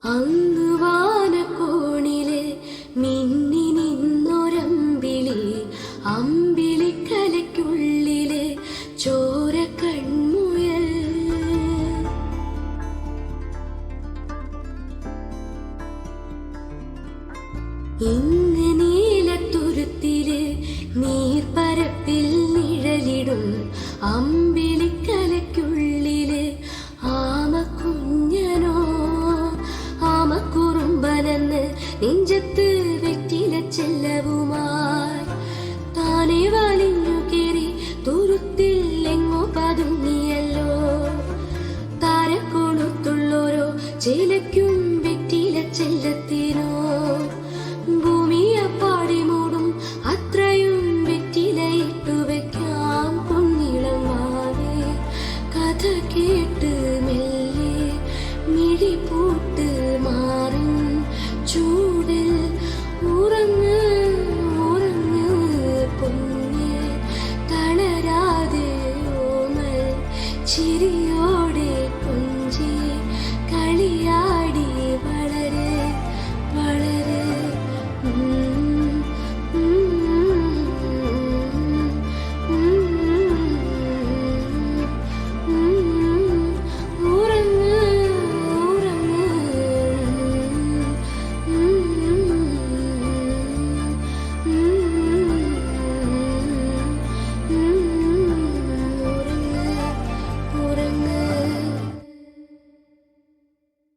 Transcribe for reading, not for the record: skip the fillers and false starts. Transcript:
അങ്ങ് വാനക്കോണില് മിന്നി നിന്നൊരമ്പിളി, അമ്പിളിക്കലയ്ക്കുള്ളില് ചോര കൺമുയൽ. ഇങ്ങ് നീലത്തുരുത്തില് നീർപ്പരപ്പിൽ നിഴലിടും അമ്പിളിക്കലയ്ക്കുള്ളില് ആമക്കുഞ്ഞനോ, ആമക്കുറുമ്പനെന്ന് നെഞ്ചത്ത് വെറ്റില ചെല്ലവുമായി താനെ വലിഞ്ഞു കേറി തുരുത്തിൽ എങ്ങോ പതുങ്ങിയല്ലോ. താരക്കൊളുത്തുള്ളോരോ ചേലയ്ക്കു